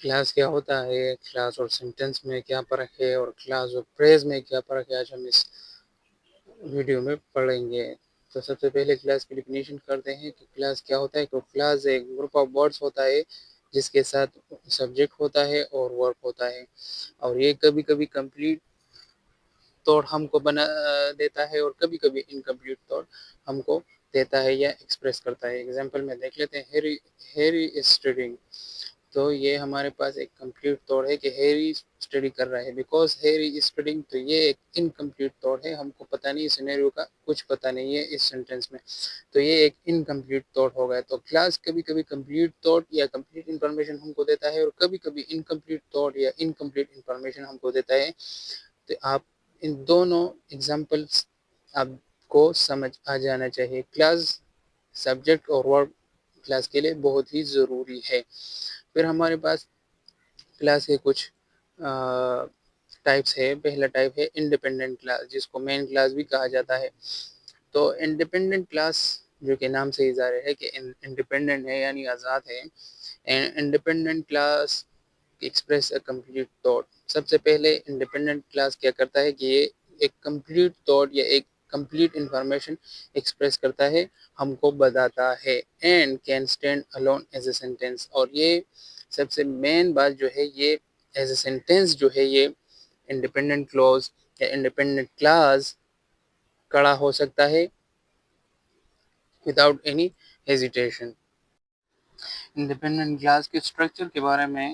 Class کیا ہوتا ہے، کلاس اور سینٹینس میں کیا فرق ہے، اور کلاس اور پریز میں کیا فرق ہے، آج ہم اس ویڈیو میں پڑھیں گے۔ تو سب سے پہلے کلاس کی ڈیفینیشن کرتے ہیں کہ کلاس کیا ہوتا ہے۔ تو کلاس ایک گروپ آف ورڈز ہوتا ہے جس کے ساتھ سبجیکٹ ہوتا ہے اور ورب ہوتا ہے، اور یہ کبھی کبھی کمپلیٹ طور ہم کو بنا دیتا ہے اور کبھی کبھی انکمپلیٹ طور ہم کو دیتا ہے یا ایکسپریس کرتا ہے۔ ایگزامپل میں دیکھ لیتے ہیں، ہیری از اسٹڈنگ۔ تو یہ ہمارے پاس ایک کمپلیٹ طور ہے کہ ہیری اسٹڈی کر رہا ہے، بیکاز ہیری از اسٹڈنگ۔ تو یہ ایک انکمپلیٹ طور ہے، ہم کو پتہ نہیں، سینیریو کا کچھ پتہ نہیں ہے اس سینٹینس میں، تو یہ ایک انکمپلیٹ طور ہو گیا۔ تو کلاس کبھی کبھی کمپلیٹ طور یا کمپلیٹ انفارمیشن ہم کو دیتا ہے، اور کبھی کبھی انکمپلیٹ طور یا انکمپلیٹ انفارمیشن ہم کو دیتا ہے۔ تو آپ ان دونوں ایگزامپلس آپ کو سمجھ آ جانا چاہیے۔ کلاس سبجیکٹ اور ورب کلاس کے لیے بہت ہی ضروری ہے۔ پھر ہمارے پاس کلاس کے کچھ ٹائپس ہے۔ پہلا ٹائپ ہے انڈیپینڈنٹ کلاس، جس کو مین کلاس بھی کہا جاتا ہے۔ تو انڈیپینڈنٹ کلاس جو کہ نام سے ہی ظاہر ہے کہ انڈیپینڈنٹ ہے یعنی آزاد ہے۔ Independent clause express a complete thought. سب سے پہلے انڈیپینڈنٹ کلاس کیا کرتا ہے کہ یہ ایک کمپلیٹ تھاٹ یا ایک کمپلیٹ انفارمیشن ایکسپریس کرتا ہے، ہم کو بتاتا ہے۔ And can stand alone as a sentence. اور یہ سب سے مین بات جو ہے، یہ ایز اے سینٹینس جو ہے، یہ انڈیپینڈنٹ کلوز یا انڈیپینڈنٹ کلاس کھڑا ہو سکتا ہے without any hesitation. Independent class کے اسٹرکچر کے بارے میں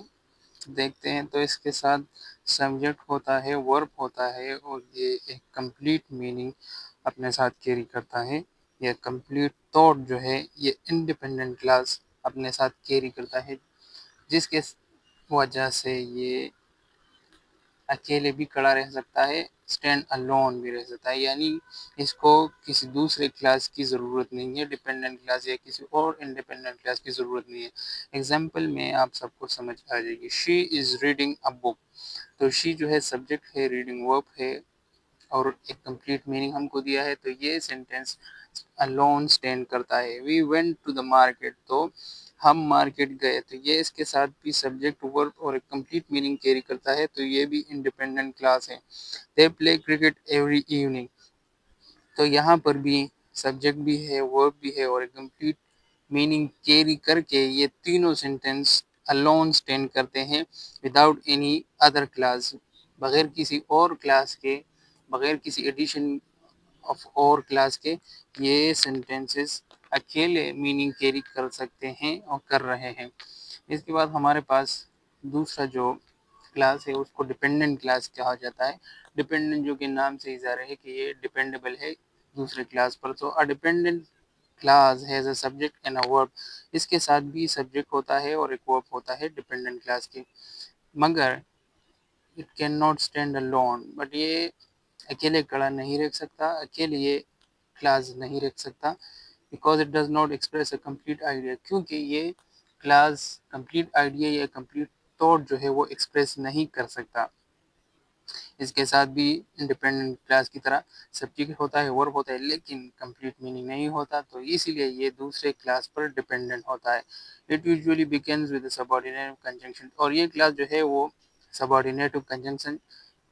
دیکھتے ہیں تو اس کے ساتھ سبجیکٹ ہوتا ہے، ورب ہوتا ہے، اور یہ ایک کمپلیٹ میننگ اپنے ساتھ کیری کرتا ہے۔ یہ کمپلیٹ تھاٹ جو ہے یہ انڈیپینڈنٹ کلاس اپنے ساتھ کیری کرتا ہے، جس کے وجہ سے یہ اکیلے بھی کھڑا رہ سکتا ہے، اسٹینڈ الون بھی رہ سکتا ہے، یعنی اس کو کسی دوسرے کلاس کی ضرورت نہیں ہے، ڈیپینڈنٹ کلاس یا کسی اور انڈیپینڈنٹ کلاس کی ضرورت نہیں ہے۔ ایگزامپل میں آپ سب کو سمجھ آ جائے گی، شی از ریڈنگ اے بک۔ تو شی جو ہے سبجیکٹ ہے، ریڈنگ ورب ہے، اور ایک کمپلیٹ میننگ ہم کو دیا ہے، تو یہ سینٹینس الون اسٹینڈ کرتا ہے۔ We went to the market. تو ہم مارکیٹ گئے، تو یہ اس کے ساتھ بھی سبجیکٹ ورب اور ایک کمپلیٹ میننگ کیری کرتا ہے، تو یہ بھی انڈیپینڈنٹ کلاس ہے۔ دے پلے کرکٹ ایوری ایوننگ۔ تو یہاں پر بھی سبجیکٹ بھی ہے، ورب بھی ہے، اور ایک کمپلیٹ میننگ کیری کر کے یہ تینوں سینٹینس الون اسٹینڈ کرتے ہیں وداؤٹ اینی ادر کلاس، بغیر کسی اور کلاس کے، بغیر کسی ایڈیشن آف اور کلاس کے، یہ سینٹینسز اکیلے میننگ کیری کر سکتے ہیں اور کر رہے ہیں۔ اس کے بعد ہمارے پاس دوسرا جو کلاس ہے اس کو ڈیپینڈنٹ کلاس کہا جاتا ہے۔ ڈیپینڈنٹ جو کہ نام سے ہی ظاہر ہے کہ یہ ڈیپینڈیبل ہے دوسرے کلاس پر۔ تو dependent clause has a subject and a verb. اس کے ساتھ بھی سبجیکٹ ہوتا ہے اور ایک ورب ہوتا ہے ڈیپینڈنٹ کلاس کے، مگر it can not stand alone. But یہ اکیلے کھڑا نہیں رکھ سکتا، اکیلے یہ کلاس نہیں رکھ سکتا، because it does not express a complete idea. کیونکہ یہ کلاس کمپلیٹ آئیڈیا یا کمپلیٹ تھاٹ جو ہے وہ ایکسپریس نہیں کر سکتا۔ اس کے ساتھ بھی انڈیپینڈنٹ کلاس کی طرح سبجیکٹ ہوتا ہے، ورب ہوتا ہے، لیکن کمپلیٹ میننگ نہیں ہوتا، تو اسی لیے یہ دوسرے کلاس پر ڈیپینڈنٹ ہوتا ہے۔ It usually begins with a subordinate conjunction۔ اور یہ کلاس جو ہے وہ subordinate conjunction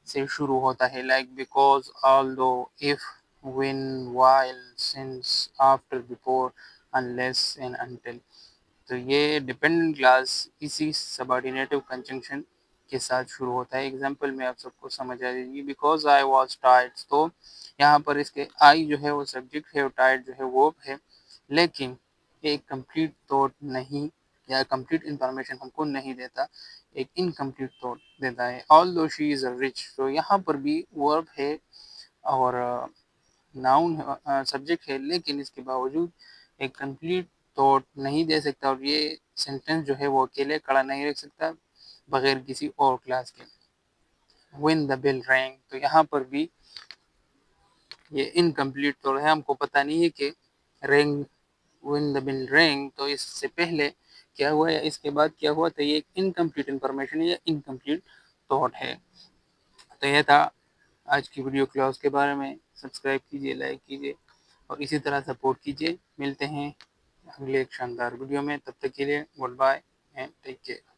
سے شروع ہوتا ہے، like because, although, if, when, while, since, after, before, unless and until۔ تو یہ ڈیپینڈنٹ کلاس اسی سبارڈینیٹو کنجنکشن کے ساتھ شروع ہوتا ہے۔ ایگزامپل میں آپ سب کو سمجھ آ جائے گی، بیکاز آئی واز ٹائرڈ۔ تو یہاں پر اس کے آئی جو ہے وہ سبجیکٹ ہے اور ٹائرڈ جو ہے ورب ہے، لیکن ایک کمپلیٹ تھاٹ نہیں یا کمپلیٹ انفارمیشن ہم کو نہیں دیتا، ایک انکمپلیٹ تھاٹ دیتا ہے۔ although she is rich۔ تو یہاں پر بھی ورب ہے اور ناؤن سبجیکٹ ہے، لیکن اس کے باوجود ایک کمپلیٹ تھاٹ نہیں دے سکتا، اور یہ سینٹینس جو ہے وہ اکیلے کھڑا نہیں رکھ سکتا بغیر کسی اور کلاس کے۔ when the bell rang۔ تو یہاں پر بھی یہ انکمپلیٹ طور ہے، ہم کو پتہ نہیں ہے کہ رینگ، when the bell rang، تو اس سے پہلے کیا ہوا یا اس کے بعد کیا ہوا، تو یہ ایک انکمپلیٹ انفارمیشن یا انکمپلیٹ تھاٹ ہے۔ تو یہ تھا آج کی ویڈیو کلاس کے بارے میں۔ سبسکرائب کیجیے، لائک کیجیے، اور اسی طرح سپورٹ کیجیے۔ ملتے ہیں اگلے ایک شاندار ویڈیو میں، تب تک کے لیے good bye and take care.